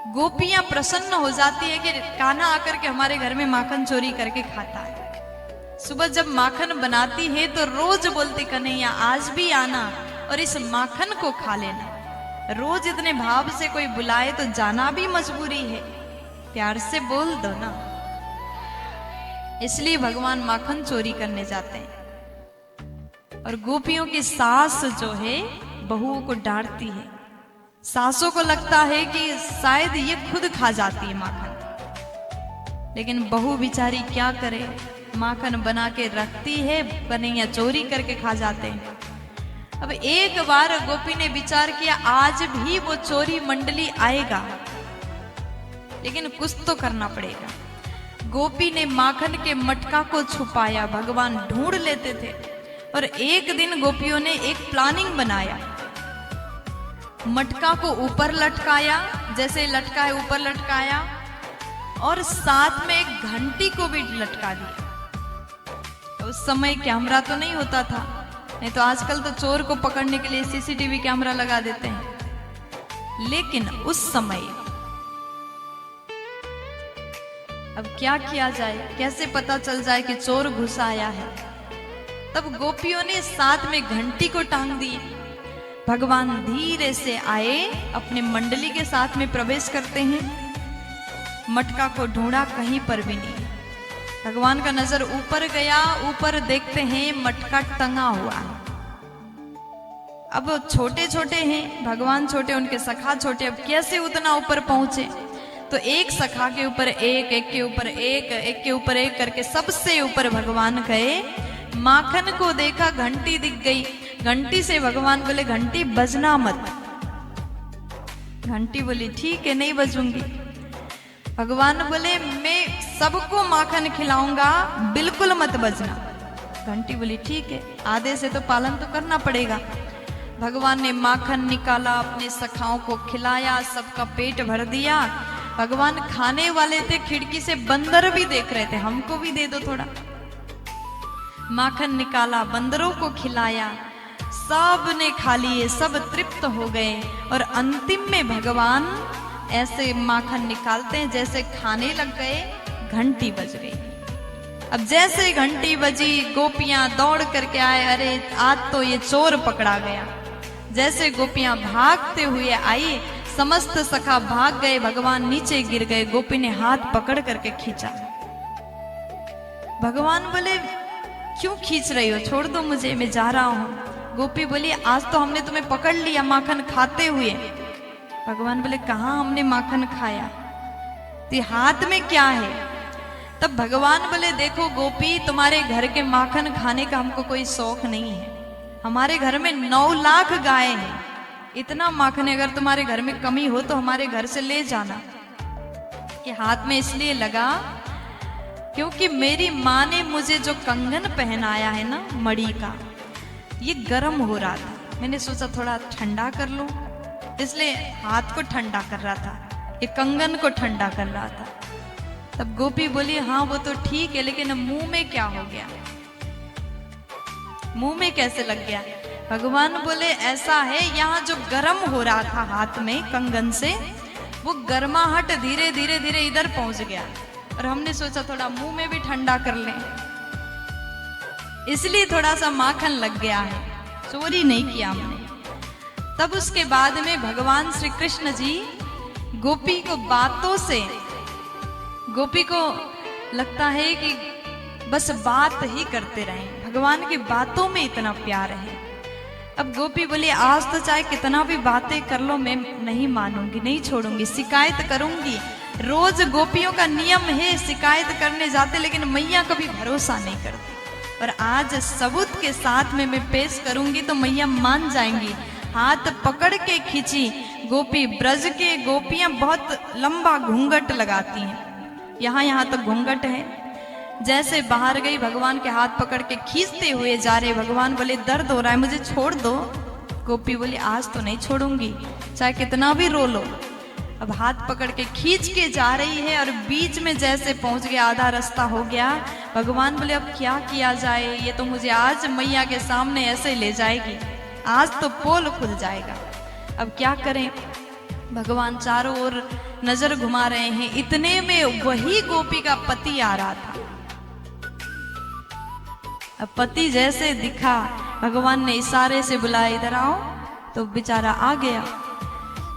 गोपियां प्रसन्न हो जाती है कि कान्हा आकर के हमारे घर में माखन चोरी करके खाता है। सुबह जब माखन बनाती है तो रोज बोलती कन्हैया आज भी आना और इस माखन को खा लेना। रोज इतने भाव से कोई बुलाए तो जाना भी मजबूरी है, प्यार से बोल दो ना। इसलिए भगवान माखन चोरी करने जाते हैं। और गोपियों की सास जो है बहुओं को डांटती है। सासों को लगता है कि शायद ये खुद खा जाती है माखन, लेकिन बहू बिचारी क्या करे, माखन बना के रखती है, कन्हैया चोरी करके खा जाते हैं। अब एक बार गोपी ने विचार किया आज भी वो चोरी मंडली आएगा, लेकिन कुछ तो करना पड़ेगा। गोपी ने माखन के मटका को छुपाया, भगवान ढूंढ लेते थे। और एक दिन गोपियों ने एक प्लानिंग बनाया, मटका को ऊपर लटकाया, जैसे लटकाए ऊपर लटकाया, और साथ में एक घंटी को भी लटका दिया। उस समय कैमरा तो नहीं होता था, नहीं तो आजकल तो चोर को पकड़ने के लिए सीसीटीवी कैमरा लगा देते हैं। लेकिन उस समय अब क्या किया जाए, कैसे पता चल जाए कि चोर घुस आया है। तब गोपियों ने साथ में घंटी को टांग दी। भगवान धीरे से आए, अपने मंडली के साथ में प्रवेश करते हैं। मटका को ढूंढा, कहीं पर भी नहीं। भगवान का नजर ऊपर गया, ऊपर देखते हैं मटका टंगा हुआ है। अब छोटे छोटे हैं, भगवान छोटे, उनके सखा छोटे, अब कैसे उतना ऊपर पहुंचे। तो एक सखा के ऊपर एक, एक के ऊपर एक, एक के ऊपर एक करके सबसे ऊपर भगवान गए। माखन को देखा, घंटी दिख गई। घंटी से भगवान बोले घंटी बजना मत। घंटी बोली ठीक है नहीं बजूंगी। भगवान बोले मैं सबको माखन खिलाऊंगा, बिल्कुल मत बजना। घंटी बोली ठीक है, आदेश से तो पालन तो करना पड़ेगा। भगवान ने माखन निकाला, अपने सखाओं को खिलाया, सबका पेट भर दिया। भगवान खाने वाले थे, खिड़की से बंदर भी देख रहे थे, हमको भी दे दो थोड़ा। माखन निकाला, बंदरों को खिलाया, सब ने खा लिए, सब तृप्त हो गए। और अंतिम में भगवान ऐसे माखन निकालते हैं, जैसे खाने लग गए, घंटी बज गई। अब जैसे घंटी बजी, गोपियां दौड़ करके आए, अरे आज तो ये चोर पकड़ा गया। जैसे गोपियां भागते हुए आई, समस्त सखा भाग गए, भगवान नीचे गिर गए। गोपी ने हाथ पकड़ करके खींचा। भगवान बोले क्यों खींच रही हो, छोड़ दो मुझे, मैं जा रहा हूं। गोपी बोली आज तो हमने तुम्हें पकड़ लिया माखन खाते हुए। भगवान बोले कहां हमने माखन खाया, तो हाथ में क्या है। तब भगवान बोले देखो गोपी, तुम्हारे घर के माखन खाने का हमको कोई शौक नहीं है। हमारे घर में 9 लाख गाय हैं, इतना माखन अगर तुम्हारे घर में कमी हो तो हमारे घर से ले जाना। ये हाथ में इसलिए लगा क्योंकि मेरी माँ ने मुझे जो कंगन पहनाया है ना मणि का, ये गर्म हो रहा था। मैंने सोचा थोड़ा ठंडा कर लूं, इसलिए हाथ को ठंडा कर रहा था, ये कंगन को ठंडा कर रहा था। तब गोपी बोली हाँ वो तो ठीक है, लेकिन मुंह में क्या हो गया, मुंह में कैसे लग गया। भगवान बोले ऐसा है, यहाँ जो गर्म हो रहा था हाथ में कंगन से, वो गर्माहट धीरे धीरे धीरे इधर पहुंच गया। और हमने सोचा थोड़ा मुंह में भी ठंडा कर लें, इसलिए थोड़ा सा माखन लग गया है, चोरी नहीं किया हमने। तब उसके बाद में भगवान श्री कृष्ण जी गोपी को बातों से, गोपी को लगता है कि बस बात ही करते रहें, भगवान की बातों में इतना प्यार है। अब गोपी बोली आज तो चाहे कितना भी बातें कर लो, मैं नहीं मानूंगी, नहीं छोड़ूंगी, शिकायत करूंगी। रोज गोपियों का नियम है शिकायत करने जाते, लेकिन मैया कभी भरोसा नहीं करती। और आज सबूत के साथ में मैं पेश करूंगी तो मैया मान जाएंगी। हाथ पकड़ के खींची गोपी। ब्रज के गोपियां बहुत लंबा घूंघट लगाती हैं, यहाँ यहाँ तक घूंघट है। जैसे बाहर गई, भगवान के हाथ पकड़ के खींचते हुए जा रहे। भगवान बोले दर्द हो रहा है, मुझे छोड़ दो। गोपी बोली आज तो नहीं छोड़ूंगी, चाहे कितना भी रो लो। अब हाथ पकड़ के खींच के जा रही है, और बीच में जैसे पहुंच गया, आधा रास्ता हो गया। भगवान बोले अब क्या किया जाए, ये तो मुझे आज मैया के सामने ऐसे ले जाएगी, आज तो पोल खुल जाएगा, अब क्या करें। भगवान चारों ओर नजर घुमा रहे हैं, इतने में वही गोपी का पति आ रहा था। अब पति जैसे दिखा, भगवान ने इशारे से बुलाया इधर आओ, तो बेचारा आ गया।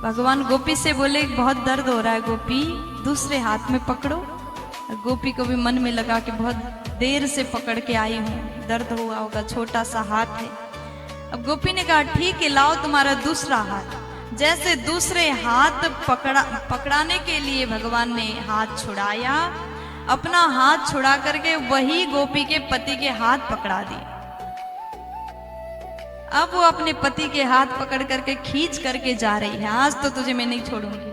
भगवान गोपी से बोले बहुत दर्द हो रहा है गोपी, दूसरे हाथ में पकड़ो। गोपी को भी मन में लगा कि बहुत देर से पकड़ के आई हूँ, दर्द हुआ होगा, छोटा सा हाथ है। अब गोपी ने कहा ठीक है, लाओ तुम्हारा दूसरा हाथ। जैसे दूसरे हाथ पकड़ाने के लिए भगवान ने हाथ छुड़ाया, अपना हाथ छुड़ा करके वही गोपी के पति के हाथ पकड़ा दिए। अब वो अपने पति के हाथ पकड़ करके खींच करके जा रही है, आज तो तुझे मैं नहीं छोड़ूंगी।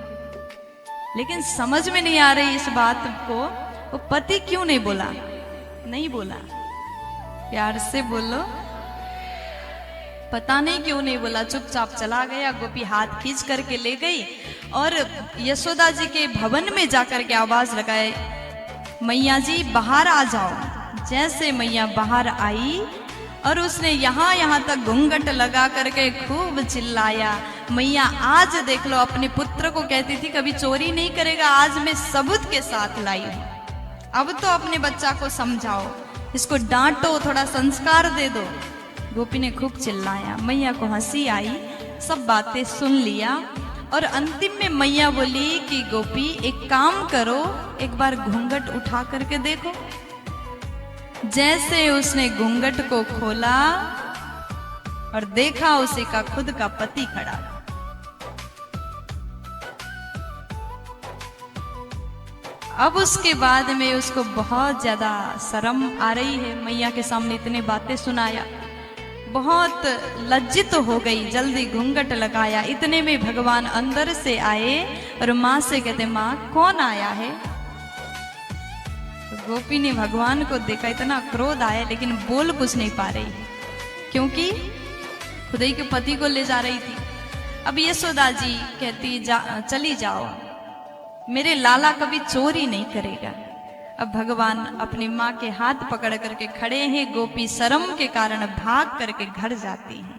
लेकिन समझ में नहीं आ रही इस बात को, वो पति क्यों नहीं बोला? नहीं बोला, प्यार से बोलो। पता नहीं क्यों नहीं बोला, चुपचाप चला गया। गोपी हाथ खींच करके ले गई और यशोदा जी के भवन में जाकर के आवाज लगाए, मैया जी बाहर आ जाओ। जैसे मैया बाहर आई और उसने यहाँ तक घूंघट लगा करके खूब चिल्लाया, मैया आज देख लो। अपने पुत्र को कहती थी कभी चोरी नहीं करेगा, आज मैं सबूत के साथ लाई हूं। अब तो अपने बच्चा को समझाओ, इसको डांटो, थोड़ा संस्कार दे दो। गोपी ने खूब चिल्लाया, मैया को हंसी आई, सब बातें सुन लिया और अंतिम में मैया बोली कि गोपी एक काम करो, एक बार घूंघट उठा करके देखो। जैसे उसने घूंघट को खोला और देखा, उसी का खुद का पति खड़ा। अब उसके बाद में उसको बहुत ज्यादा शर्म आ रही है, मैया के सामने इतने बातें सुनाया, बहुत लज्जित हो गई, जल्दी घूंघट लगाया। इतने में भगवान अंदर से आए और माँ से कहते, माँ कौन आया है? तो गोपी ने भगवान को देखा, इतना क्रोध आया, लेकिन बोल कुछ नहीं पा रही, क्योंकि खुदाई के पति को ले जा रही थी। अब यशोदा जी कहती चली जाओ, मेरे लाला कभी चोरी नहीं करेगा। अब भगवान अपनी माँ के हाथ पकड़ करके खड़े हैं, गोपी शर्म के कारण भाग करके घर जाती है।